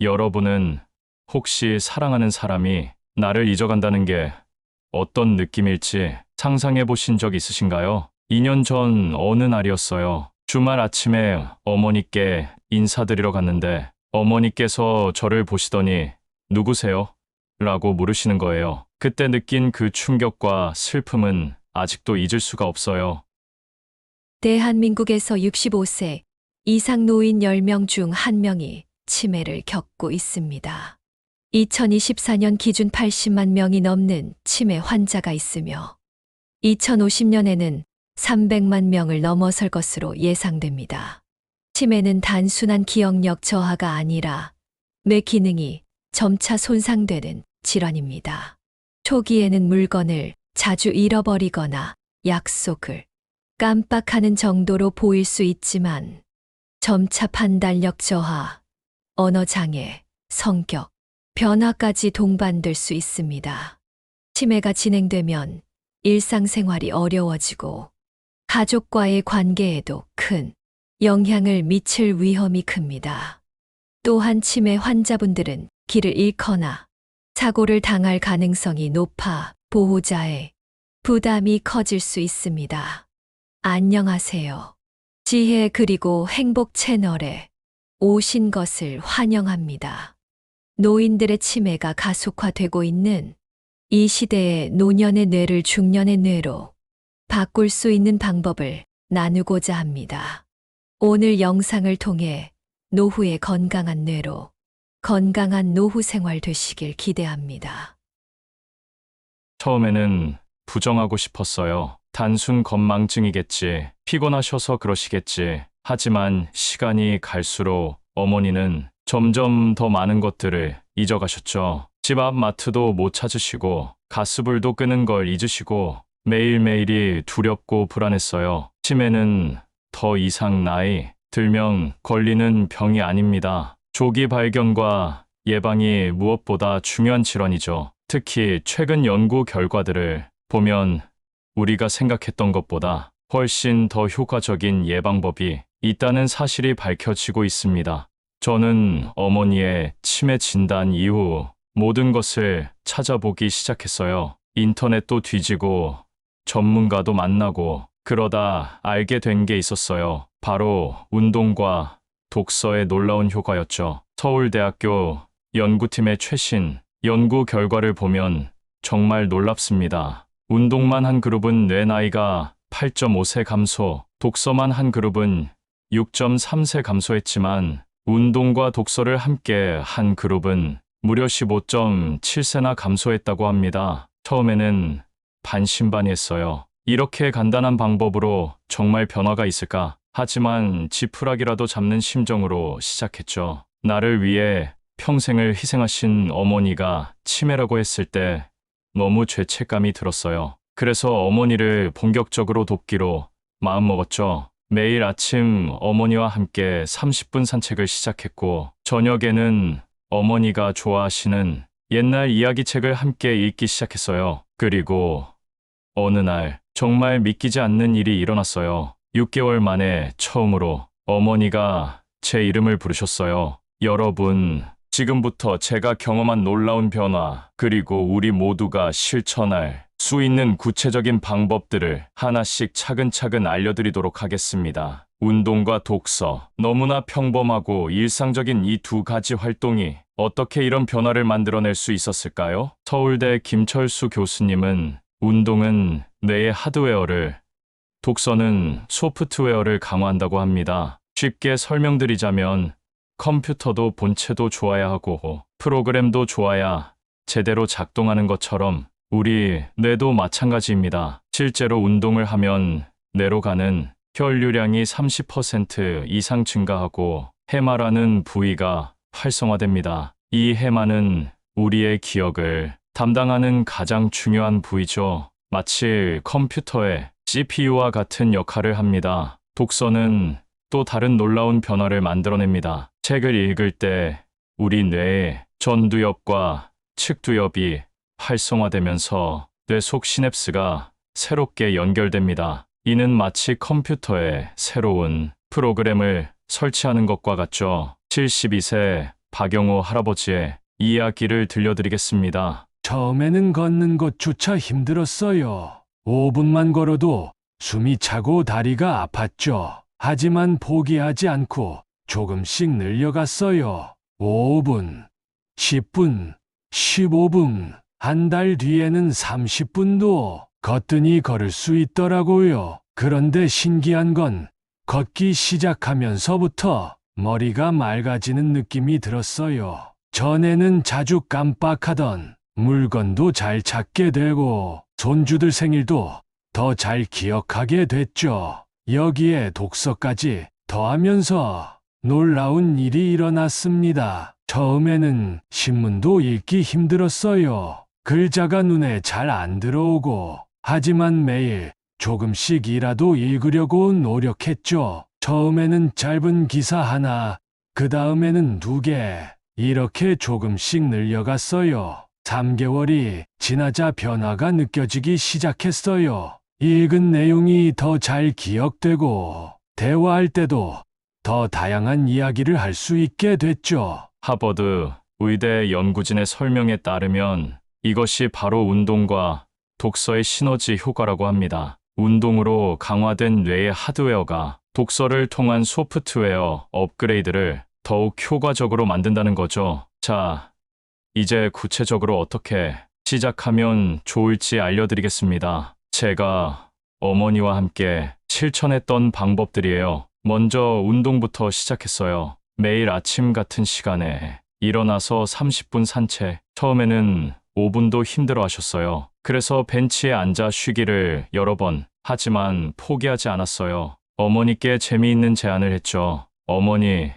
여러분은 혹시 사랑하는 사람이 나를 잊어간다는 게 어떤 느낌일지 상상해 보신 적 있으신가요? 2년 전 어느 날이었어요. 주말 아침에 어머니께 인사드리러 갔는데 어머니께서 저를 보시더니 누구세요? 라고 물으시는 거예요. 그때 느낀 그 충격과 슬픔은 아직도 잊을 수가 없어요. 대한민국에서 65세 이상 노인 10명 중 1명이 치매를 겪고 있습니다. 2024년 기준 80만 명이 넘는 치매 환자가 있으며 2050년에는 300만 명을 넘어설 것으로 예상됩니다. 치매는 단순한 기억력 저하가 아니라 뇌 기능이 점차 손상되는 질환입니다. 초기에는 물건을 자주 잃어버리거나 약속을 깜빡하는 정도로 보일 수 있지만 점차 판단력 저하, 언어장애, 성격, 변화까지 동반될 수 있습니다. 치매가 진행되면 일상생활이 어려워지고 가족과의 관계에도 큰 영향을 미칠 위험이 큽니다. 또한 치매 환자분들은 길을 잃거나 사고를 당할 가능성이 높아 보호자의 부담이 커질 수 있습니다. 안녕하세요. 지혜 그리고 행복 채널에 오신 것을 환영합니다. 노인들의 치매가 가속화되고 있는 이 시대의 노년의 뇌를 중년의 뇌로 바꿀 수 있는 방법을 나누고자 합니다. 오늘 영상을 통해 노후의 건강한 뇌로 건강한 노후 생활 되시길 기대합니다. 처음에는 부정하고 싶었어요. 단순 건망증이겠지, 피곤하셔서 그러시겠지. 하지만 시간이 갈수록 어머니는 점점 더 많은 것들을 잊어가셨죠. 집 앞 마트도 못 찾으시고 가스불도 끄는 걸 잊으시고 매일매일이 두렵고 불안했어요. 치매는 더 이상 나이 들면 걸리는 병이 아닙니다. 조기 발견과 예방이 무엇보다 중요한 질환이죠. 특히 최근 연구 결과들을 보면 우리가 생각했던 것보다 훨씬 더 효과적인 예방법이 있다는 사실이 밝혀지고 있습니다. 저는 어머니의 치매 진단 이후 모든 것을 찾아보기 시작했어요. 인터넷도 뒤지고 전문가도 만나고 그러다 알게 된 게 있었어요. 바로 운동과 독서의 놀라운 효과였죠. 서울대학교 연구팀의 최신 연구 결과를 보면 정말 놀랍습니다. 운동만 한 그룹은 뇌 나이가 8.5세 감소, 독서만 한 그룹은 6.3세 감소했지만 운동과 독서를 함께 한 그룹은 무려 15.7세나 감소했다고 합니다. 처음에는 반신반의했어요. 이렇게 간단한 방법으로 정말 변화가 있을까? 하지만 지푸라기라도 잡는 심정으로 시작했죠. 나를 위해 평생을 희생하신 어머니가 치매라고 했을 때 너무 죄책감이 들었어요. 그래서 어머니를 본격적으로 돕기로 마음먹었죠. 매일 아침 어머니와 함께 30분 산책을 시작했고 저녁에는 어머니가 좋아하시는 옛날 이야기책을 함께 읽기 시작했어요. 그리고 어느 날 정말 믿기지 않는 일이 일어났어요. 6개월 만에 처음으로 어머니가 제 이름을 부르셨어요. 여러분, 지금부터 제가 경험한 놀라운 변화, 그리고 우리 모두가 실천할 수 있는 구체적인 방법들을 하나씩 차근차근 알려드리도록 하겠습니다. 운동과 독서, 너무나 평범하고 일상적인 이 두 가지 활동이 어떻게 이런 변화를 만들어낼 수 있었을까요? 서울대 김철수 교수님은 운동은 뇌의 하드웨어를, 독서는 소프트웨어를 강화한다고 합니다. 쉽게 설명드리자면 컴퓨터도 본체도 좋아야 하고 프로그램도 좋아야 제대로 작동하는 것처럼 우리 뇌도 마찬가지입니다. 실제로 운동을 하면 뇌로 가는 혈류량이 30% 이상 증가하고 해마라는 부위가 활성화됩니다. 이 해마는 우리의 기억을 담당하는 가장 중요한 부위죠. 마치 컴퓨터의 CPU와 같은 역할을 합니다. 독서는 또 다른 놀라운 변화를 만들어냅니다. 책을 읽을 때 우리 뇌의 전두엽과 측두엽이 활성화되면서 뇌 속 시냅스가 새롭게 연결됩니다. 이는 마치 컴퓨터의 새로운 프로그램을 설치하는 것과 같죠. 72세 박영호 할아버지의 이야기를 들려드리겠습니다. 처음에는 걷는 것조차 힘들었어요. 5분만 걸어도 숨이 차고 다리가 아팠죠. 하지만 포기하지 않고 조금씩 늘려갔어요. 5분, 10분, 15분, 한 달 뒤에는 30분도 거뜬히 걸을 수 있더라고요. 그런데 신기한 건 걷기 시작하면서부터 머리가 맑아지는 느낌이 들었어요. 전에는 자주 깜빡하던 물건도 잘 찾게 되고 손주들 생일도 더 잘 기억하게 됐죠. 여기에 독서까지 더하면서 놀라운 일이 일어났습니다. 처음에는 신문도 읽기 힘들었어요. 글자가 눈에 잘 안 들어오고, 하지만 매일 조금씩이라도 읽으려고 노력했죠. 처음에는 짧은 기사 하나, 그 다음에는 2개, 이렇게 조금씩 늘려갔어요. 3개월이 지나자 변화가 느껴지기 시작했어요. 읽은 내용이 더 잘 기억되고, 대화할 때도 더 다양한 이야기를 할 수 있게 됐죠. 하버드 의대 연구진의 설명에 따르면 이것이 바로 운동과 독서의 시너지 효과라고 합니다. 운동으로 강화된 뇌의 하드웨어가 독서를 통한 소프트웨어 업그레이드를 더욱 효과적으로 만든다는 거죠. 자, 이제 구체적으로 어떻게 시작하면 좋을지 알려드리겠습니다. 제가 어머니와 함께 실천했던 방법들이에요. 먼저 운동부터 시작했어요. 매일 아침 같은 시간에 일어나서 30분 산책. 처음에는 5분도 힘들어 하셨어요. 그래서 벤치에 앉아 쉬기를 여러 번, 하지만 포기하지 않았어요. 어머니께 재미있는 제안을 했죠. 어머니,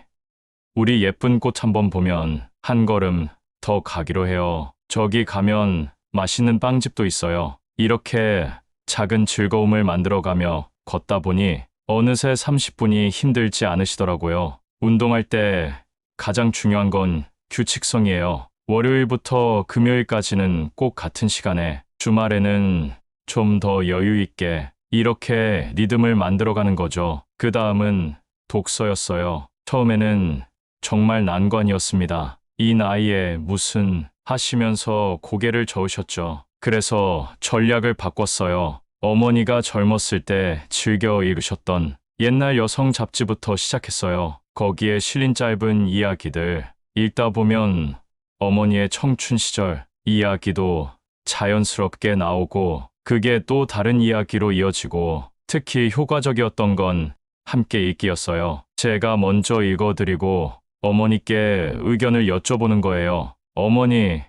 우리 예쁜 꽃 한번 보면 한 걸음 더 가기로 해요. 저기 가면 맛있는 빵집도 있어요. 이렇게 작은 즐거움을 만들어가며 걷다 보니 어느새 30분이 힘들지 않으시더라고요. 운동할 때 가장 중요한 건 규칙성이에요. 월요일부터 금요일까지는 꼭 같은 시간에, 주말에는 좀 더 여유 있게, 이렇게 리듬을 만들어가는 거죠. 그 다음은 독서였어요. 처음에는 정말 난관이었습니다. 이 나이에 무슨 하시면서 고개를 저으셨죠. 그래서 전략을 바꿨어요. 어머니가 젊었을 때 즐겨 읽으셨던 옛날 여성 잡지부터 시작했어요. 거기에 실린 짧은 이야기들 읽다 보면 어머니의 청춘 시절 이야기도 자연스럽게 나오고, 그게 또 다른 이야기로 이어지고, 특히 효과적이었던 건 함께 읽기였어요. 제가 먼저 읽어드리고 어머니께 의견을 여쭤보는 거예요. 어머니,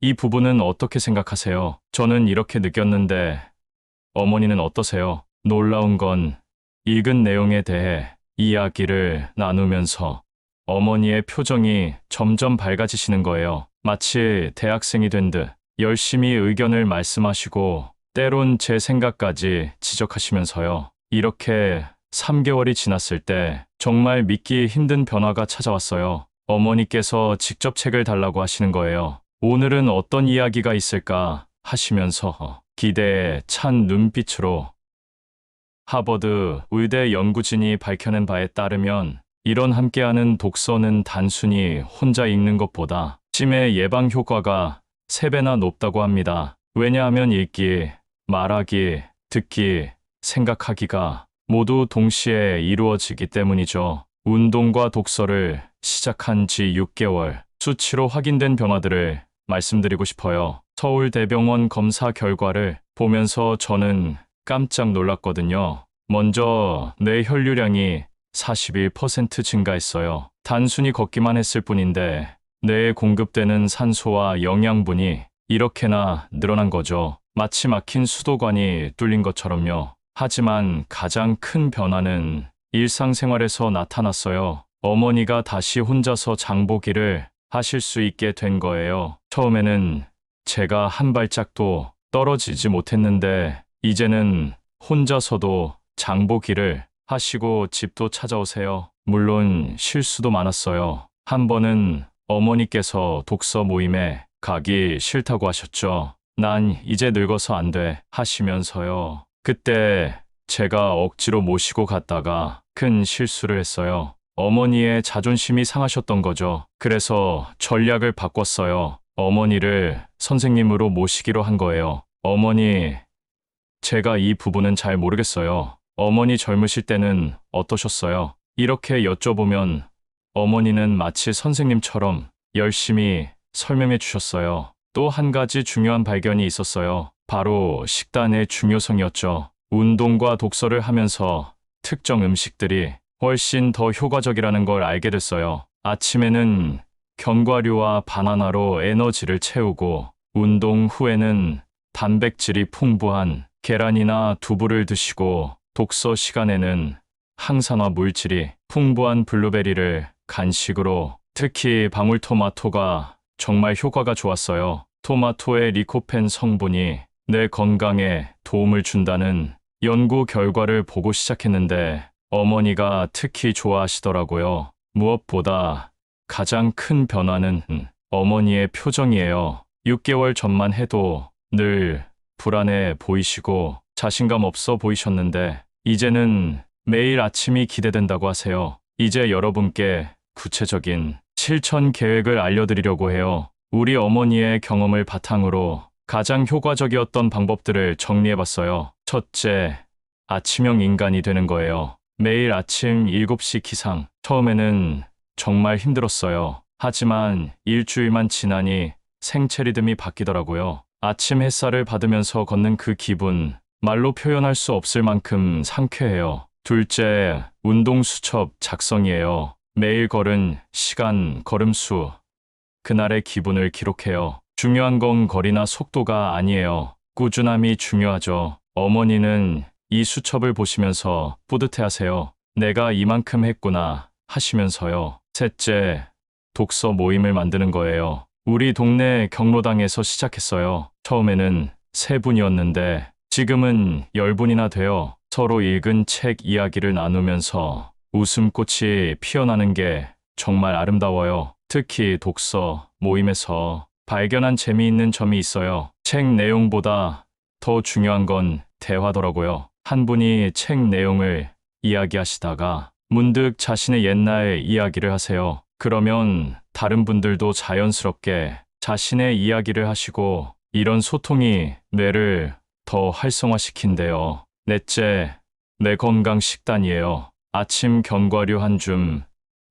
이 부분은 어떻게 생각하세요? 저는 이렇게 느꼈는데 어머니는 어떠세요? 놀라운 건 읽은 내용에 대해 이야기를 나누면서 어머니의 표정이 점점 밝아지시는 거예요. 마치 대학생이 된 듯 열심히 의견을 말씀하시고 때론 제 생각까지 지적하시면서요. 이렇게 3개월이 지났을 때 정말 믿기 힘든 변화가 찾아왔어요. 어머니께서 직접 책을 달라고 하시는 거예요. 오늘은 어떤 이야기가 있을까 하시면서 기대에 찬 눈빛으로. 하버드 의대 연구진이 밝혀낸 바에 따르면 이런 함께하는 독서는 단순히 혼자 읽는 것보다 치매 예방 효과가 3배나 높다고 합니다. 왜냐하면 읽기, 말하기, 듣기, 생각하기가 모두 동시에 이루어지기 때문이죠. 운동과 독서를 시작한 지 6개월, 수치로 확인된 변화들을 말씀드리고 싶어요. 서울대병원 검사 결과를 보면서 저는 깜짝 놀랐거든요. 먼저 뇌 혈류량이 41% 증가했어요. 단순히 걷기만 했을 뿐인데 뇌에 공급되는 산소와 영양분이 이렇게나 늘어난 거죠. 마치 막힌 수도관이 뚫린 것처럼요. 하지만 가장 큰 변화는 일상생활에서 나타났어요. 어머니가 다시 혼자서 장보기를 하실 수 있게 된 거예요. 처음에는 제가 한 발짝도 떨어지지 못했는데 이제는 혼자서도 장보기를 하시고 집도 찾아오세요. 물론 실수도 많았어요. 한 번은 어머니께서 독서 모임에 가기 싫다고 하셨죠. 난 이제 늙어서 안 돼 하시면서요. 그때 제가 억지로 모시고 갔다가 큰 실수를 했어요. 어머니의 자존심이 상하셨던 거죠. 그래서 전략을 바꿨어요. 어머니를 선생님으로 모시기로 한 거예요. 어머니, 제가 이 부분은 잘 모르겠어요. 어머니 젊으실 때는 어떠셨어요? 이렇게 여쭤보면 어머니는 마치 선생님처럼 열심히 설명해 주셨어요. 또 한 가지 중요한 발견이 있었어요. 바로 식단의 중요성이었죠. 운동과 독서를 하면서 특정 음식들이 훨씬 더 효과적이라는 걸 알게 됐어요. 아침에는 견과류와 바나나로 에너지를 채우고 운동 후에는 단백질이 풍부한 계란이나 두부를 드시고 독서 시간에는 항산화 물질이 풍부한 블루베리를 간식으로 특히 방울토마토가 정말 효과가 좋았어요. 토마토의 리코펜 성분이 내 건강에 도움을 준다는 연구 결과를 보고 시작했는데 어머니가 특히 좋아하시더라고요. 무엇보다 가장 큰 변화는 어머니의 표정이에요. 6개월 전만 해도 늘 불안해 보이시고 자신감 없어 보이셨는데 이제는 매일 아침이 기대된다고 하세요. 이제 여러분께 구체적인 실천 계획을 알려드리려고 해요. 우리 어머니의 경험을 바탕으로 가장 효과적이었던 방법들을 정리해봤어요. 첫째, 아침형 인간이 되는 거예요. 매일 아침 7시 기상. 처음에는 정말 힘들었어요. 하지만 일주일만 지나니 생체 리듬이 바뀌더라고요. 아침 햇살을 받으면서 걷는 그 기분, 말로 표현할 수 없을 만큼 상쾌해요. 둘째, 운동 수첩 작성이에요. 매일 걸은 시간, 걸음수, 그날의 기분을 기록해요. 중요한 건 거리나 속도가 아니에요. 꾸준함이 중요하죠. 어머니는 이 수첩을 보시면서 뿌듯해하세요. 내가 이만큼 했구나 하시면서요. 셋째, 독서 모임을 만드는 거예요. 우리 동네 경로당에서 시작했어요. 처음에는 3분이었는데 지금은 10분이나 돼요. 서로 읽은 책 이야기를 나누면서 웃음꽃이 피어나는 게 정말 아름다워요. 특히 독서 모임에서 발견한 재미있는 점이 있어요. 책 내용보다 더 중요한 건 대화더라고요. 한 분이 책 내용을 이야기하시다가 문득 자신의 옛날 이야기를 하세요. 그러면 다른 분들도 자연스럽게 자신의 이야기를 하시고 이런 소통이 뇌를 더 활성화시킨대요. 넷째, 내 건강 식단이에요. 아침 견과류 한 줌,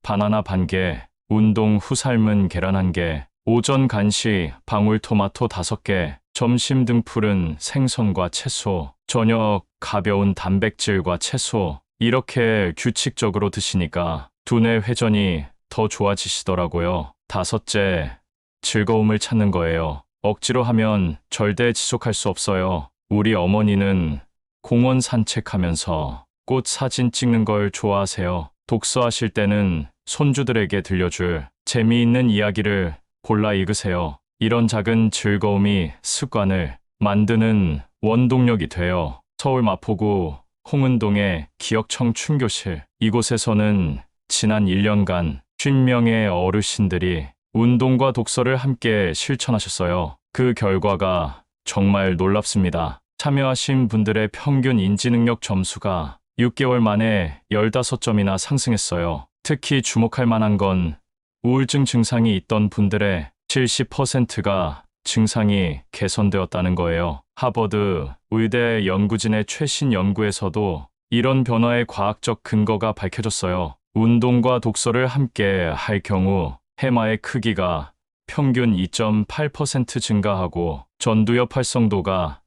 바나나 반 개, 운동 후 삶은 계란 1개, 오전 간식 방울토마토 5개, 점심 등푸른 생선과 채소, 저녁 가벼운 단백질과 채소. 이렇게 규칙적으로 드시니까 두뇌 회전이 더 좋아지시더라고요. 다섯째, 즐거움을 찾는 거예요. 억지로 하면 절대 지속할 수 없어요. 우리 어머니는 공원 산책하면서 꽃 사진 찍는 걸 좋아하세요. 독서하실 때는 손주들에게 들려줄 재미있는 이야기를 골라 읽으세요. 이런 작은 즐거움이 습관을 만드는 원동력이 돼요. 서울 마포구 홍은동의 기억청춘교실. 이곳에서는 지난 1년간 50명의 어르신들이 운동과 독서를 함께 실천하셨어요. 그 결과가 정말 놀랍습니다. 참여하신 분들의 평균 인지능력 점수가 6개월 만에 15점이나 상승했어요. 특히 주목할 만한 건 우울증 증상이 있던 분들의 70%가 증상이 개선되었다는 거예요. 하버드 의대 연구진의 최신 연구에서도 이런 변화의 과학적 근거가 밝혀졌어요. 운동과 독서를 함께 할 경우 해마의 크기가 평균 2.8% 증가하고 전두엽 활성도가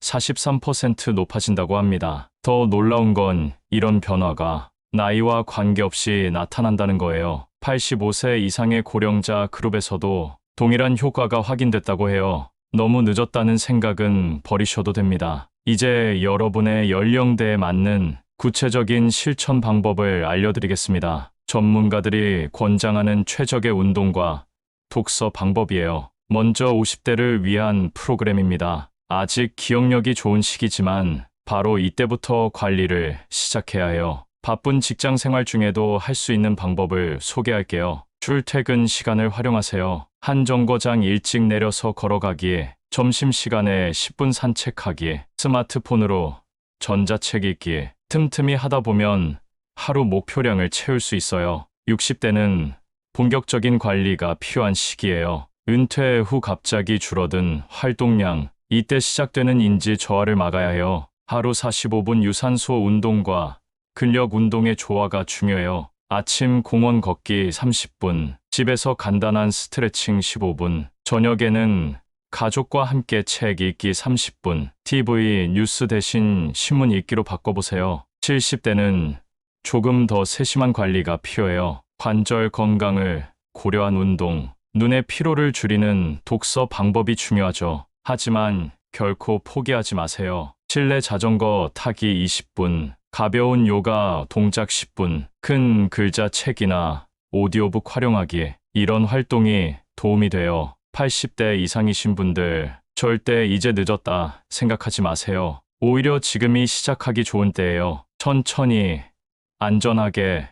43% 높아진다고 합니다. 더 놀라운 건 이런 변화가 나이와 관계없이 나타난다는 거예요. 85세 이상의 고령자 그룹에서도 동일한 효과가 확인됐다고 해요. 너무 늦었다는 생각은 버리셔도 됩니다. 이제 여러분의 연령대에 맞는 구체적인 실천 방법을 알려드리겠습니다. 전문가들이 권장하는 최적의 운동과 독서 방법이에요. 먼저 50대를 위한 프로그램입니다. 아직 기억력이 좋은 시기지만 바로 이때부터 관리를 시작해야 해요. 바쁜 직장 생활 중에도 할 수 있는 방법을 소개할게요. 출퇴근 시간을 활용하세요. 한 정거장 일찍 내려서 걸어가기, 점심시간에 10분 산책하기, 스마트폰으로 전자책 읽기. 틈틈이 하다 보면 하루 목표량을 채울 수 있어요. 60대는 본격적인 관리가 필요한 시기예요. 은퇴 후 갑자기 줄어든 활동량, 이때 시작되는 인지 저하를 막아야 해요. 하루 45분 유산소 운동과 근력 운동의 조화가 중요해요. 아침 공원 걷기 30분, 집에서 간단한 스트레칭 15분, 저녁에는 가족과 함께 책 읽기 30분, TV 뉴스 대신 신문 읽기로 바꿔보세요. 70대는 조금 더 세심한 관리가 필요해요. 관절 건강을 고려한 운동, 눈의 피로를 줄이는 독서 방법이 중요하죠. 하지만 결코 포기하지 마세요. 실내 자전거 타기 20분, 가벼운 요가 동작 10분, 큰 글자 책이나 오디오북 활용하기, 이런 활동이 도움이 돼요. 80대 이상이신 분들, 절대 이제 늦었다 생각하지 마세요. 오히려 지금이 시작하기 좋은 때예요. 천천히, 안전하게,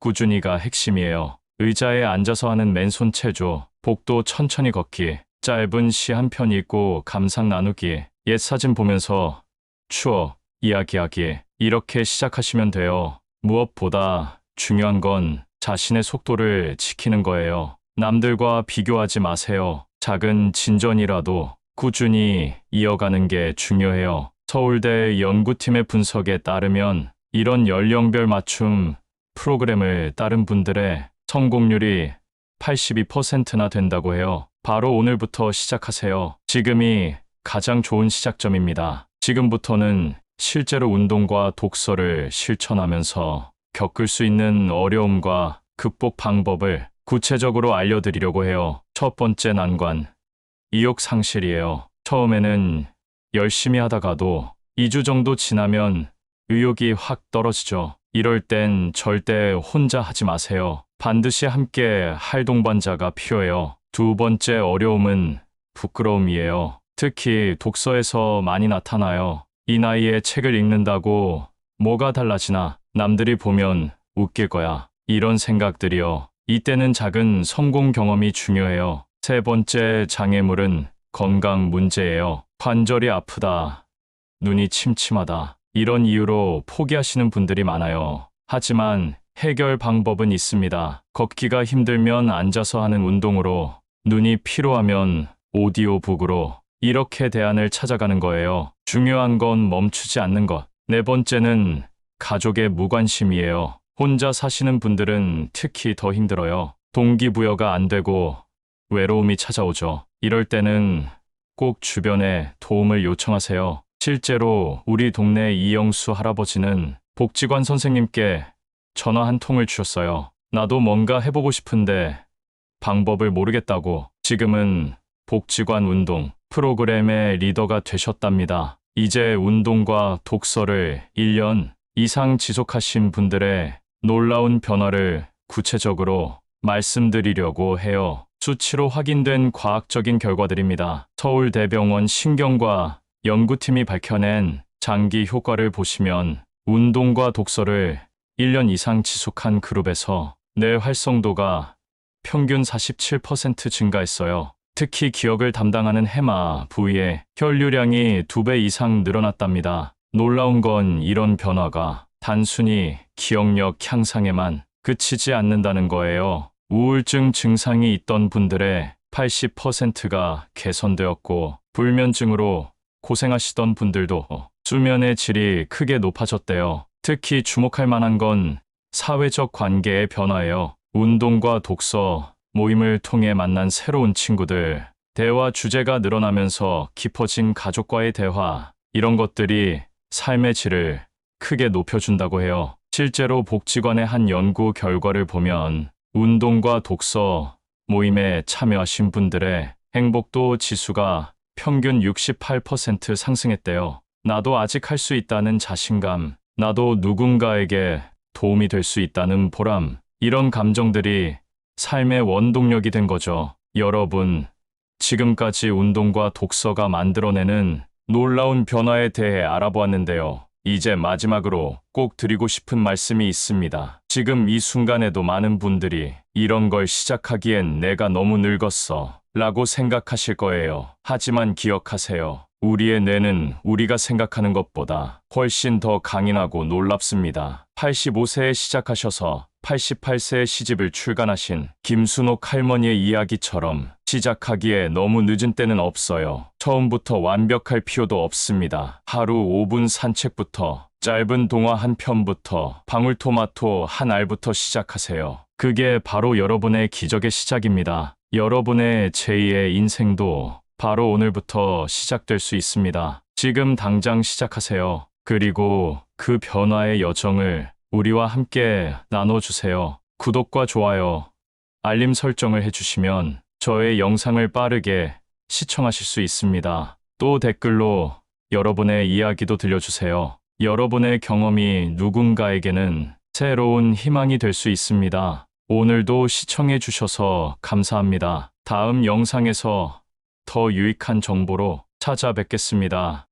꾸준히가 핵심이에요. 의자에 앉아서 하는 맨손 체조, 복도 천천히 걷기, 짧은 시 한 편 읽고 감상 나누기, 옛 사진 보면서 추억, 이야기하기, 이렇게 시작하시면 돼요. 무엇보다 중요한 건 자신의 속도를 지키는 거예요. 남들과 비교하지 마세요. 작은 진전이라도 꾸준히 이어가는 게 중요해요. 서울대 연구팀의 분석에 따르면 이런 연령별 맞춤 프로그램을 따른 분들의 성공률이 82%나 된다고 해요. 바로 오늘부터 시작하세요. 지금이 가장 좋은 시작점입니다. 지금부터는 실제로 운동과 독서를 실천하면서 겪을 수 있는 어려움과 극복 방법을 구체적으로 알려드리려고 해요. 첫 번째 난관, 의욕 상실이에요. 처음에는 열심히 하다가도 2주 정도 지나면 의욕이 확 떨어지죠. 이럴 땐 절대 혼자 하지 마세요. 반드시 함께 할 동반자가 필요해요. 두 번째 어려움은 부끄러움이에요. 특히 독서에서 많이 나타나요. 이 나이에 책을 읽는다고 뭐가 달라지나, 남들이 보면 웃길 거야, 이런 생각들이요. 이때는 작은 성공 경험이 중요해요. 세 번째 장애물은 건강 문제예요. 관절이 아프다, 눈이 침침하다, 이런 이유로 포기하시는 분들이 많아요. 하지만 해결 방법은 있습니다. 걷기가 힘들면 앉아서 하는 운동으로, 눈이 피로하면 오디오북으로, 이렇게 대안을 찾아가는 거예요. 중요한 건 멈추지 않는 것. 네 번째는 가족의 무관심이에요. 혼자 사시는 분들은 특히 더 힘들어요. 동기부여가 안 되고 외로움이 찾아오죠. 이럴 때는 꼭 주변에 도움을 요청하세요. 실제로 우리 동네 이영수 할아버지는 복지관 선생님께 전화 한 통을 주셨어요. 나도 뭔가 해보고 싶은데 방법을 모르겠다고. 지금은 복지관 운동 프로그램의 리더가 되셨답니다. 이제 운동과 독서를 1년 이상 지속하신 분들의 놀라운 변화를 구체적으로 말씀드리려고 해요. 수치로 확인된 과학적인 결과들입니다. 서울대병원 신경과 연구팀이 밝혀낸 장기 효과를 보시면 운동과 독서를 1년 이상 지속한 그룹에서 뇌 활성도가 평균 47% 증가했어요. 특히 기억을 담당하는 해마 부위의 혈류량이 2배 이상 늘어났답니다. 놀라운 건 이런 변화가 단순히 기억력 향상에만 그치지 않는다는 거예요. 우울증 증상이 있던 분들의 80%가 개선되었고, 불면증으로 고생하시던 분들도 수면의 질이 크게 높아졌대요. 특히 주목할 만한 건 사회적 관계의 변화예요. 운동과 독서, 모임을 통해 만난 새로운 친구들, 대화 주제가 늘어나면서 깊어진 가족과의 대화, 이런 것들이 삶의 질을 크게 높여준다고 해요. 실제로 복지관의 한 연구 결과를 보면 운동과 독서, 모임에 참여하신 분들의 행복도 지수가 평균 68% 상승했대요. 나도 아직 할 수 있다는 자신감, 나도 누군가에게 도움이 될 수 있다는 보람, 이런 감정들이 삶의 원동력이 된 거죠. 여러분, 지금까지 운동과 독서가 만들어내는 놀라운 변화에 대해 알아보았는데요. 이제 마지막으로 꼭 드리고 싶은 말씀이 있습니다. 지금 이 순간에도 많은 분들이 이런 걸 시작하기엔 내가 너무 늙었어 라고 생각하실 거예요. 하지만 기억하세요. 우리의 뇌는 우리가 생각하는 것보다 훨씬 더 강인하고 놀랍습니다. 85세에 시작하셔서 88세에 시집을 출간하신 김순옥 할머니의 이야기처럼 시작하기에 너무 늦은 때는 없어요. 처음부터 완벽할 필요도 없습니다. 하루 5분 산책부터, 짧은 동화 한 편부터, 방울토마토 한 알부터 시작하세요. 그게 바로 여러분의 기적의 시작입니다. 여러분의 제2의 인생도 바로 오늘부터 시작될 수 있습니다. 지금 당장 시작하세요. 그리고 그 변화의 여정을 우리와 함께 나눠주세요. 구독과 좋아요, 알림 설정을 해주시면 저의 영상을 빠르게 시청하실 수 있습니다. 또 댓글로 여러분의 이야기도 들려주세요. 여러분의 경험이 누군가에게는 새로운 희망이 될 수 있습니다. 오늘도 시청해주셔서 감사합니다. 다음 영상에서 더 유익한 정보로 찾아뵙겠습니다.